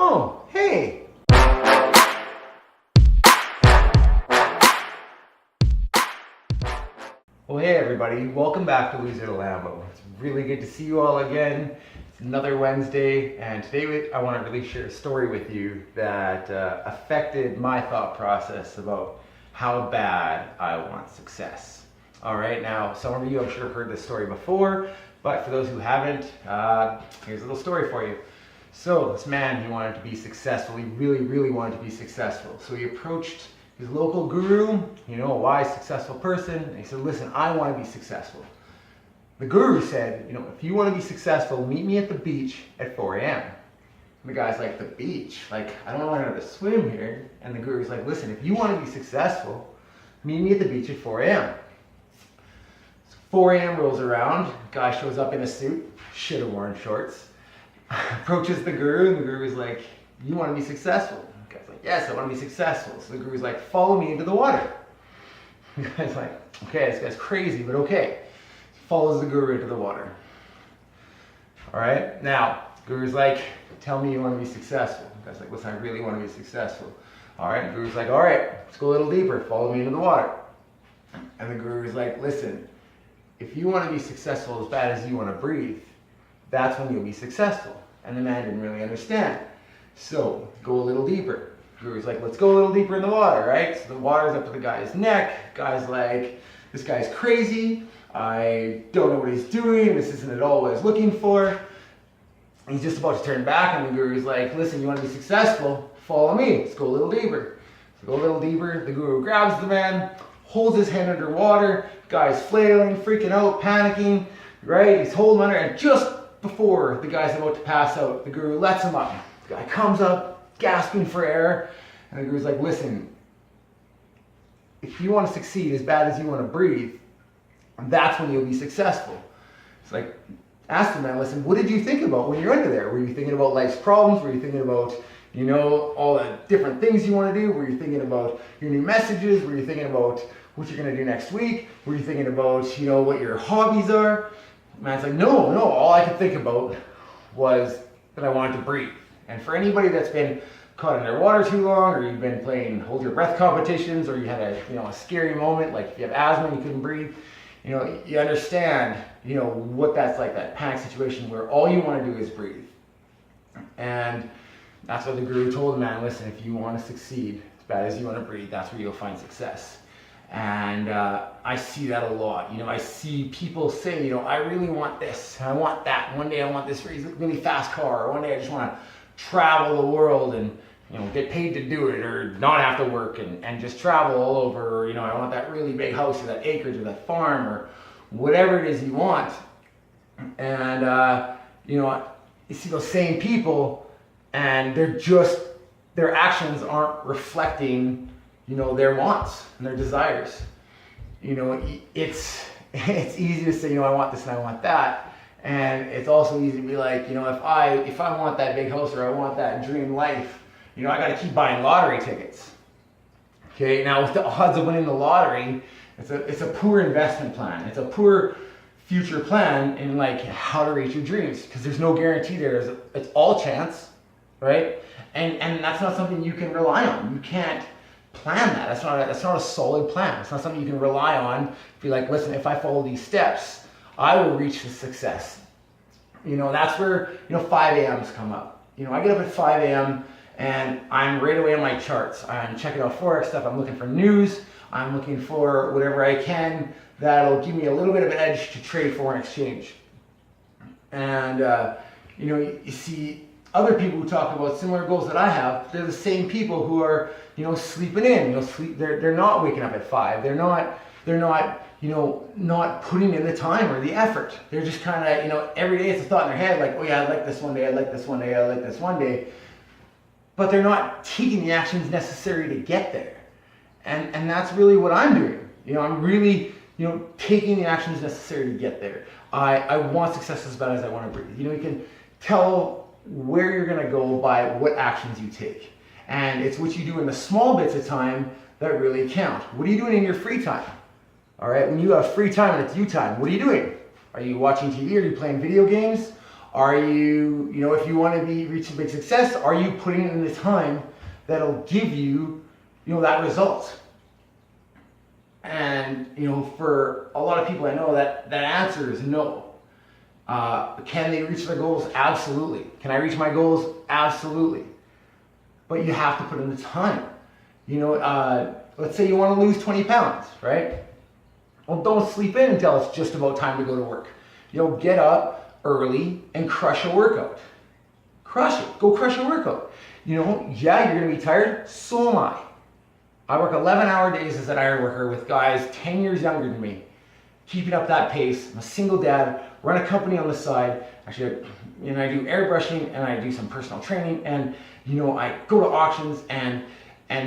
Oh, hey. Well, hey everybody, welcome back to Loser to Lambo. It's really good to see you all again. It's another Wednesday, and today I want to really share a story with you that affected my thought process about how bad I want success. All right, now some of you I'm sure have heard this story before, but for those who haven't, here's a little story for you. So this man, he wanted to be successful. He really wanted to be successful. So he approached his local guru, a wise, successful person, and he said, listen, I want to be successful. The guru said, if you want to be successful, meet me at the beach at 4 a.m. And the guy's like, the beach? Like, I don't know how to swim here. And the guru's like, listen, if you want to be successful, meet me at the beach at 4 a.m. So 4 a.m. rolls around, guy shows up in a suit, should have worn shorts, approaches the guru, and the guru's like, you want to be successful? The guy's like, yes, I want to be successful. So the guru's like, follow me into the water. The guy's like, okay, this guy's crazy, but okay. Follows the guru into the water. All right, now, the guru's like, tell me you want to be successful. The guy's like, listen, I really want to be successful. All right, the guru's like, all right, let's go a little deeper. Follow me into the water. And the guru's like, listen, if you want to be successful as bad as you want to breathe, that's when you'll be successful. And the man didn't really understand. So, go a little deeper. The guru's like, let's go a little deeper in the water, right? So the water's up to the guy's neck. Guy's like, this guy's crazy. I don't know what he's doing. This isn't at all what I was looking for. He's just about to turn back, and the guru's like, listen, you want to be successful? Follow me. Let's go a little deeper. So go a little deeper. The guru grabs the man, holds his hand underwater. Guy's flailing, freaking out, panicking, right? He's holding under, and just before the guy's about to pass out, the guru lets him up. The guy comes up, gasping for air, and the guru's like, listen, if you want to succeed as bad as you want to breathe, that's when you'll be successful. It's like, ask the man, listen, what did you think about when you're under there? Were you thinking about life's problems? Were you thinking about, all the different things you want to do? Were you thinking about your new messages? Were you thinking about what you're going to do next week? Were you thinking about, what your hobbies are? The man's like, no, all I could think about was that I wanted to breathe. And for anybody that's been caught underwater too long, or you've been playing hold your breath competitions, or you had a scary moment, like if you have asthma and you couldn't breathe, you understand, what that's like, that panic situation where all you want to do is breathe. And that's what the guru told the man, listen, if you want to succeed as bad as you want to breathe, that's where you'll find success. And I see that a lot. I see people say, I really want this, I want that. One day I want this really fast car, or one day I just want to travel the world and get paid to do it, or not have to work and just travel all over, or I want that really big house, or that acreage, or that farm, or whatever it is you want. And you see those same people, and their actions aren't reflecting their wants and their desires. It's easy to say, I want this and I want that. And it's also easy to be like, if I want that big house, or I want that dream life, I got to keep buying lottery tickets. Okay, now with the odds of winning the lottery, it's a poor investment plan. It's a poor future plan in how to reach your dreams, because there's no guarantee there. It's all chance, right? And that's not something you can rely on. You can't plan that. That's not a solid plan. It's not something you can rely on. Be like, listen, if I follow these steps, I will reach the success. That's where 5 a.m.s come up. I get up at 5 a.m. and I'm right away on my charts. I'm checking out Forex stuff. I'm looking for news. I'm looking for whatever I can that'll give me a little bit of an edge to trade foreign exchange. And you see other people who talk about similar goals that I have. They're the same people who are sleeping in. They're not waking up at 5. They're not not putting in the time or the effort. They're just kind of every day it's a thought in their head, like, oh yeah, I like this one day, I like this one day, I like this one day. But they're not taking the actions necessary to get there. And that's really what I'm doing. I'm really, taking the actions necessary to get there. I want success as bad as I want to breathe. You can tell where you're going to go by what actions you take. And it's what you do in the small bits of time that really count. What are you doing in your free time? All right, when you have free time and it's you time, what are you doing? Are you watching TV? Are you playing video games? Are you, if you want to reach a big success, are you putting in the time that'll give you, that result? And, for a lot of people I know that answer is no. Can they reach their goals? Absolutely. Can I reach my goals? Absolutely. But you have to put in the time. Let's say you want to lose 20 pounds, right? Well, don't sleep in until it's just about time to go to work. Get up early and crush a workout. Crush it. Go crush a workout. You're going to be tired. So am I. I work 11-hour days as an iron worker with guys 10 years younger than me. Keeping up that pace. I'm a single dad, run a company on the side. Actually, I do airbrushing and I do some personal training, and I go to auctions and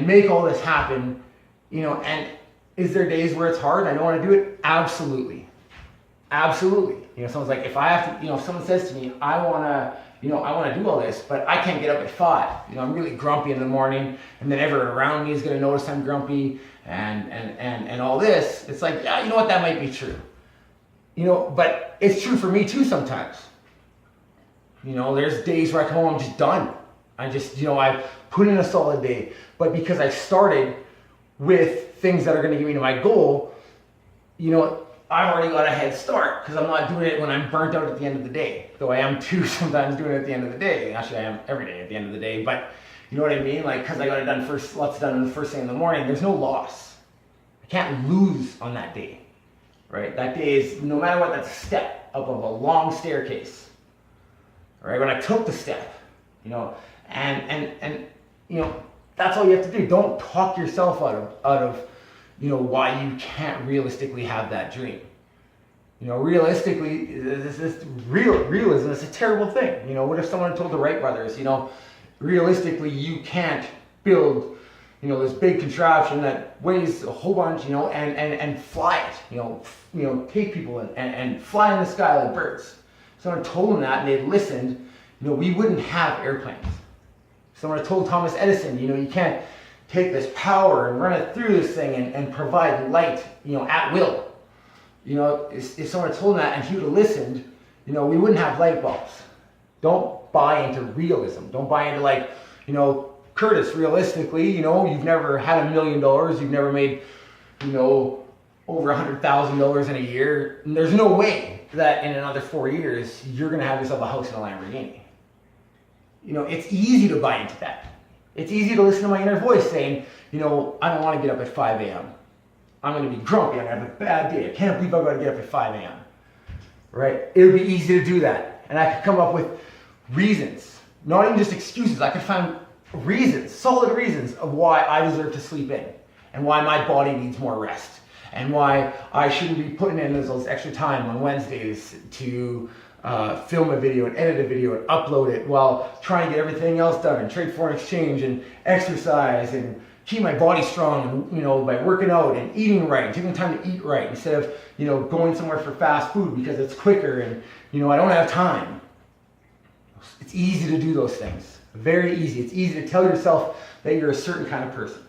make all this happen. And is there days where it's hard and I don't want to do it? Absolutely. Absolutely. Someone's like, if I have to, if someone says to me, I want to do all this, but I can't get up at 5. I'm really grumpy in the morning, and then everyone around me is going to notice I'm grumpy and all this. It's like, yeah, that might be true. But it's true for me too sometimes. There's days where I come home, I'm just done. I put in a solid day, but because I started with things that are going to get me to my goal, I've already got a head start because I'm not doing it when I'm burnt out at the end of the day. Though I am too sometimes doing it at the end of the day. Actually, I am every day at the end of the day. But you know what I mean? Like, because I got it done first, lots done the first thing in the morning, there's no loss. I can't lose on that day, right? That day is, no matter what, that's a step up of a long staircase. All right, when I took the step, and that's all you have to do. Don't talk yourself out of why you can't realistically have that dream. Realistically, realism is a terrible thing. What if someone told the Wright brothers, realistically, you can't build, this big contraption that weighs a whole bunch, and fly it, take people and fly in the sky like birds. Someone told them that and they listened, we wouldn't have airplanes. Someone told Thomas Edison, you can't take this power and run it through this thing and provide light, at will. If someone had told him that and he would have listened, we wouldn't have light bulbs. Don't buy into realism. Don't buy into Curtis, realistically, you've never had $1 million. You've never made, over $100,000 in a year. And there's no way that in another 4 years, you're going to have yourself a house in a Lamborghini. It's easy to buy into that. It's easy to listen to my inner voice saying, I don't want to get up at 5 a.m. I'm going to be grumpy. I'm going to have a bad day. I can't believe I've got to get up at 5 a.m. Right? It would be easy to do that. And I could come up with reasons, not even just excuses. I could find reasons, solid reasons of why I deserve to sleep in and why my body needs more rest and why I shouldn't be putting in those extra time on Wednesdays to film a video and edit a video and upload it while trying to get everything else done and trade foreign exchange and exercise and keep my body strong and, by working out and eating right and taking time to eat right instead of, going somewhere for fast food because it's quicker and, I don't have time. It's easy to do those things. Very easy. It's easy to tell yourself that you're a certain kind of person.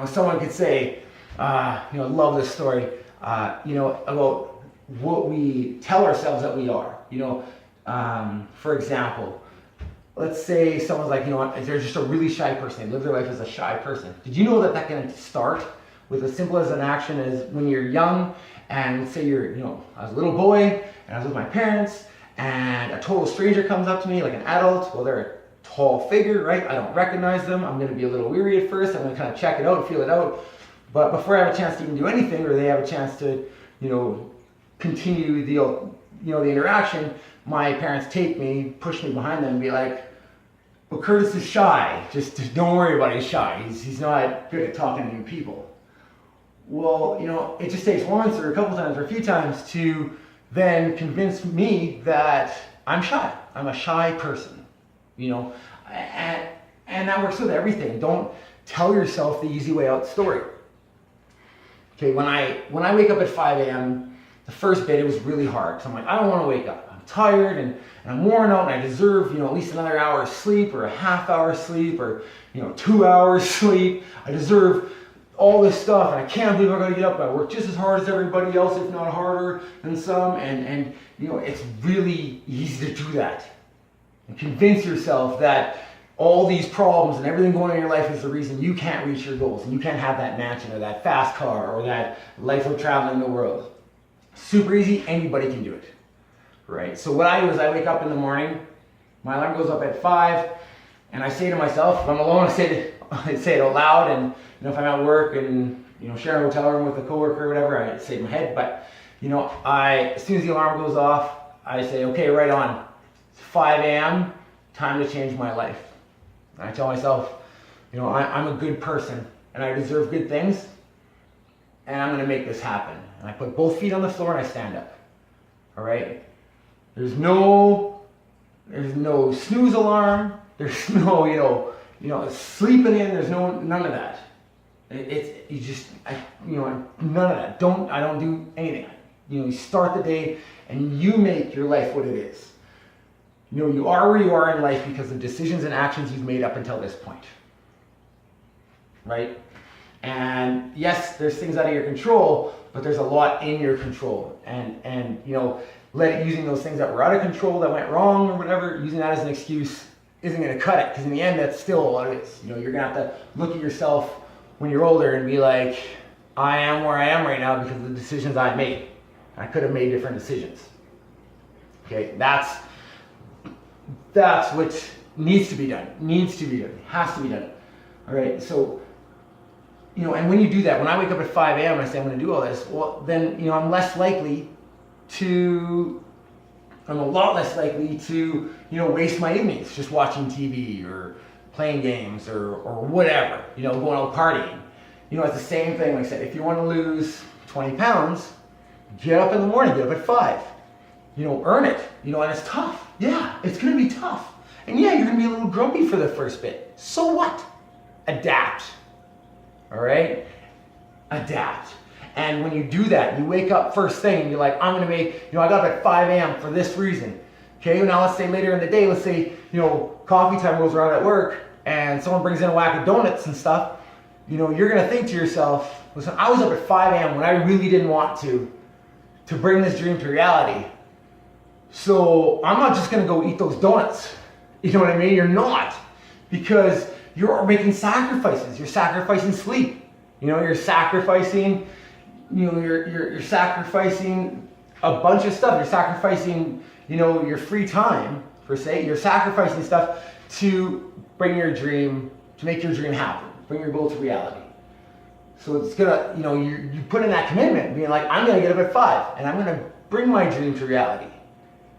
Someone could say, love this story, about what we tell ourselves that we are. For example, let's say someone's like, they're just a really shy person. They live their life as a shy person. Did you know that can start with as simple as an action as when you're young and let's say you're, I was a little boy and I was with my parents and a total stranger comes up to me like an adult. Well, they're a tall figure, right? I don't recognize them. I'm going to be a little weary at first. I'm going to kind of check it out and feel it out. But before I have a chance to even do anything or they have a chance to, continue the interaction, my parents take me, push me behind them and be like, well, Curtis is shy. Just don't worry about it. He's shy. He's not good at talking to new people. Well, it just takes once or a couple times or a few times to then convince me that I'm shy. I'm a shy person, and that works with everything. Don't tell yourself the easy way out story. Okay, when I wake up at 5 a.m., the first bit, it was really hard. So I'm like, I don't want to wake up. I'm tired and I'm worn out and I deserve, at least another hour of sleep or a half hour sleep or, 2 hours sleep. I deserve all this stuff, and I can't believe I gotta get up. I work just as hard as everybody else, if not harder than some, and it's really easy to do that. And convince yourself that all these problems and everything going on in your life is the reason you can't reach your goals, and you can't have that mansion or that fast car or that life of traveling the world. Super easy, anybody can do it, right? So what I do is I wake up in the morning, my alarm goes up at 5, and I say to myself, if I'm alone, I say it out loud, and if I'm at work and sharing a hotel room with a coworker or whatever, I say it in my head. But as soon as the alarm goes off, I say, okay, right on. It's 5 a.m. Time to change my life. And I tell myself, I'm a good person and I deserve good things, and I'm going to make this happen. And I put both feet on the floor and I stand up. All right. There's no snooze alarm. There's no sleeping in. There's none of that. None of that. I don't do anything. You start the day and you make your life what it is. You are where you are in life because of decisions and actions you've made up until this point. Right? And yes, there's things out of your control, but there's a lot in your control. And using those things that were out of control, that went wrong or whatever, using that as an excuse isn't going to cut it, because in the end, that's still what it is. You're going to have to look at yourself when you're older and be like, I am where I am right now because of the decisions I made. I could have made different decisions. Okay, that's what needs to be done. Has to be done. All right, so, and when you do that, when I wake up at 5 a.m. and I say I'm going to do all this, well, then, I'm a lot less likely to, waste my evenings just watching TV or playing games or whatever, going out partying. It's the same thing. Like I said, if you want to lose 20 pounds, get up in the morning, get up at 5. Earn it. And it's tough. Yeah, it's going to be tough. And yeah, you're going to be a little grumpy for the first bit. So what? Adapt. All right? Adapt. And when you do that, you wake up first thing and you're like, I'm going to make, I got up at 5 a.m. for this reason. Okay, now let's say later in the day, let's say, coffee time rolls around at work and someone brings in a whack of donuts and stuff. You're going to think to yourself, listen, I was up at 5 a.m. when I really didn't want to bring this dream to reality. So I'm not just going to go eat those donuts. You know what I mean? You're not. Because you're making sacrifices. You're sacrificing sleep. You're sacrificing, you're sacrificing a bunch of stuff. You're sacrificing, your free time, per se. You're sacrificing stuff to bring your dream, to make your dream happen. Bring your goal to reality. So it's gonna, you put in that commitment, being like, I'm gonna get up at 5 and I'm gonna bring my dream to reality.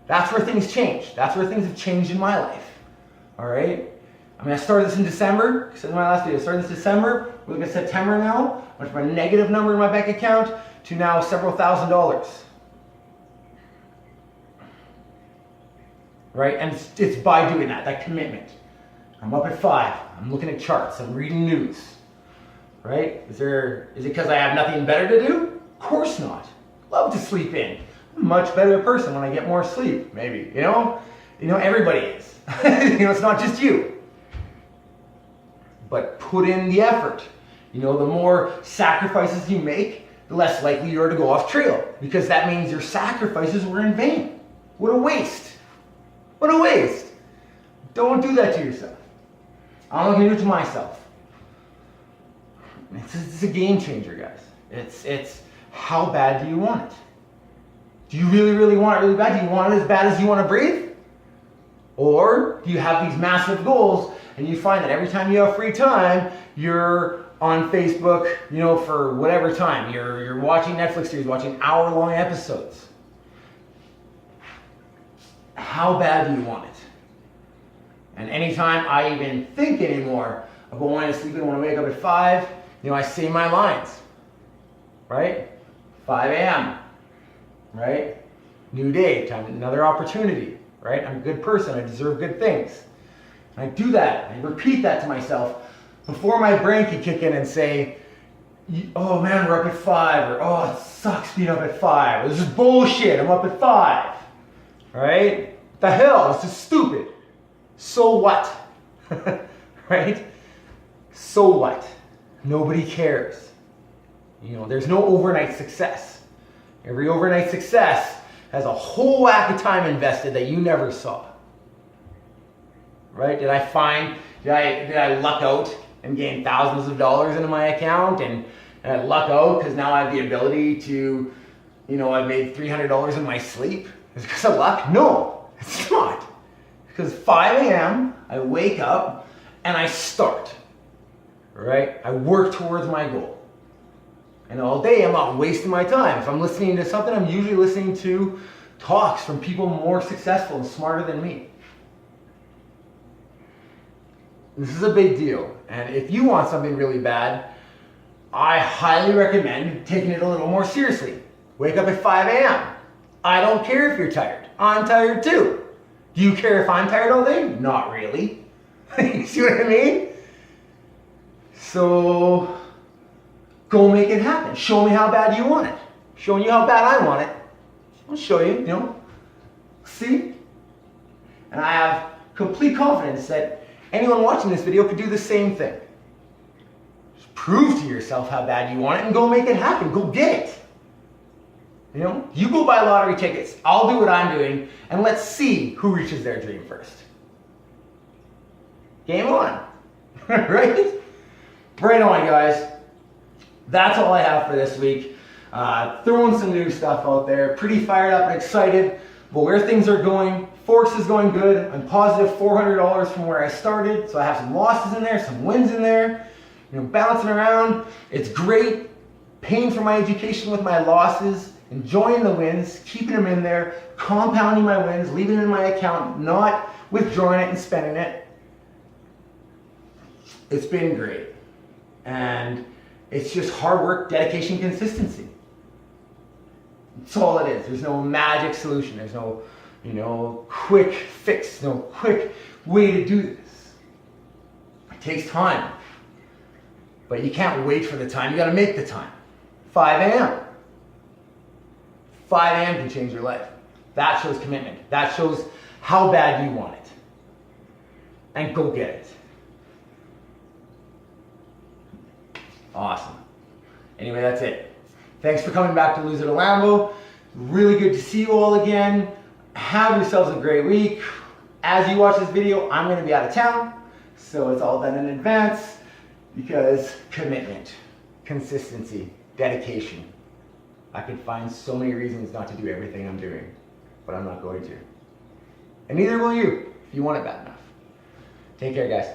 That's where things change. That's where things have changed in my life. All right? I started this in December. I said in my last video, I started this December. We're looking at September now. I went from a negative number in my bank account to now several $1,000s. Right? And it's by doing that commitment. I'm up at 5. I'm looking at charts. I'm reading news. Right? Is it because I have nothing better to do? Of course not. Love to sleep in. I'm a much better person when I get more sleep, maybe. Everybody is. It's not just you. But put in the effort. The more sacrifices you make, the less likely you are to go off trail. Because that means your sacrifices were in vain. What a waste. What a waste. Don't do that to yourself. I'm not going to do it to myself. It's a game changer, guys. It's how bad do you want it? Do you really, really want it really bad? Do you want it as bad as you want to breathe? Or do you have these massive goals and you find that every time you have free time, you're on Facebook, for whatever time. You're watching Netflix series, watching hour-long episodes. How bad do you want it? And anytime I even think anymore about wanting to sleep in when I wake up at 5, I say my lines. Right? 5 a.m. Right? New day, time, another opportunity. Right? I'm a good person. I deserve good things. And I do that. I repeat that to myself before my brain can kick in and say, oh man, we're up at 5, or oh, it sucks being up at 5. This is bullshit. I'm up at 5. Right? The hell? This is stupid. So what? Right? So what? Nobody cares. You know, there's no overnight success. Every overnight success has a whole whack of time invested that you never saw. Right? Did I luck out and gain thousands of dollars into my account and I luck out because now I have the ability to, you know, I've made $300 in my sleep? Is it because of luck? No, it's not. Because 5 a.m. I wake up and I start. Right? I work towards my goal. And all day I'm not wasting my time. If I'm listening to something, I'm usually listening to talks from people more successful and smarter than me. This is a big deal. And if you want something really bad, I highly recommend taking it a little more seriously. Wake up at 5 a.m. I don't care if you're tired. I'm tired too. Do you care if I'm tired all day? Not really. You see what I mean? So go make it happen. Show me how bad you want it. Showing you how bad I want it. I'll show you, you know. See? And I have complete confidence that anyone watching this video could do the same thing. Just prove to yourself how bad you want it and go make it happen. Go get it. You know, you go buy lottery tickets. I'll do what I'm doing, and let's see who reaches their dream first. Game on. Right? Right on, guys. That's all I have for this week. Throwing some new stuff out there. Pretty fired up and excited about where things are going. Forex is going good. I'm positive $400 from where I started. So I have some losses in there, some wins in there. You know, bouncing around. It's great. Paying for my education with my losses. Enjoying the wins. Keeping them in there. Compounding my wins. Leaving it in my account. Not withdrawing it and spending it. It's been great. And it's just hard work, dedication, consistency. That's all it is. There's no magic solution. There's no, you know, quick fix, no quick way to do this. It takes time. But you can't wait for the time. You got to make the time. 5 a.m. 5 a.m. can change your life. That shows commitment. That shows how bad you want it. And go get it. Awesome. Anyway, that's it. Thanks for coming back to Lose It a Lambo. Really good to see you all again. Have yourselves a great week. As you watch this video, I'm going to be out of town, so it's all done in advance because commitment, consistency, dedication. I could find so many reasons not to do everything I'm doing, but I'm not going to. And neither will you if you want it bad enough. Take care, guys.